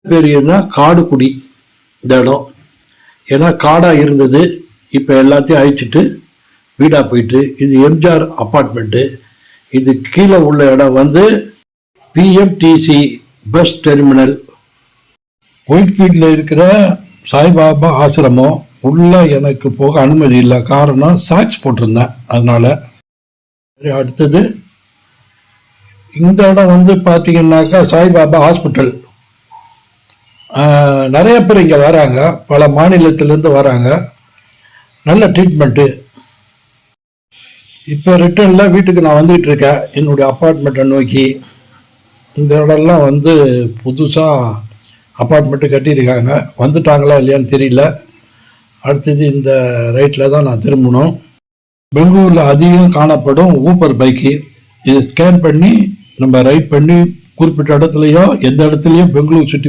பேர் என்ன காடுகுடி இந்த இடம். ஏன்னா காடாக இருந்தது, இப்போ எல்லாத்தையும் அழிச்சிட்டு வீடாக போயிட்டு. இது எம்ஜிஆர் அப்பார்ட்மெண்ட்டு. இது கீழே உள்ள இடம் வந்து பிஎம்டிசி பஸ் டெர்மினல். ஒயிட்ஃபீல்டில் இருக்கிற சாய்பாபா ஆசிரமம் உள்ள எனக்கு போக அனுமதி இல்லை, காரணம் சாக்ஸ் போட்டிருந்தேன் அதனால. அடுத்தது இந்த இடம் வந்து பார்த்தீங்கன்னாக்கா சாய்பாபா ஹாஸ்பிட்டல். நிறைய பேர் இங்கே வராங்க, பல மாநிலத்திலேருந்து வராங்க, நல்ல ட்ரீட்மெண்ட்டு. இப்போ ரிட்டர்னில் வீட்டுக்கு நான் வந்துகிட்டு இருக்கேன் என்னுடைய அப்பார்ட்மெண்ட்டை நோக்கி. இந்த இடம்லாம் வந்து புதுசாக அப்பார்ட்மெண்ட்டு கட்டியிருக்காங்க, வந்துட்டாங்களா இல்லையான்னு தெரியல. அடுத்தது இந்த ரைட்டில் தான் நான் திரும்பணும். பெங்களூரில் அதிகம் காணப்படும் ஊப்பர் பைக்கு. இதை ஸ்கேன் பண்ணி நம்ம ரைட் பண்ணி குறிப்பிட்ட இடத்துலையோ எந்த இடத்துலையோ பெங்களூர் சுற்றி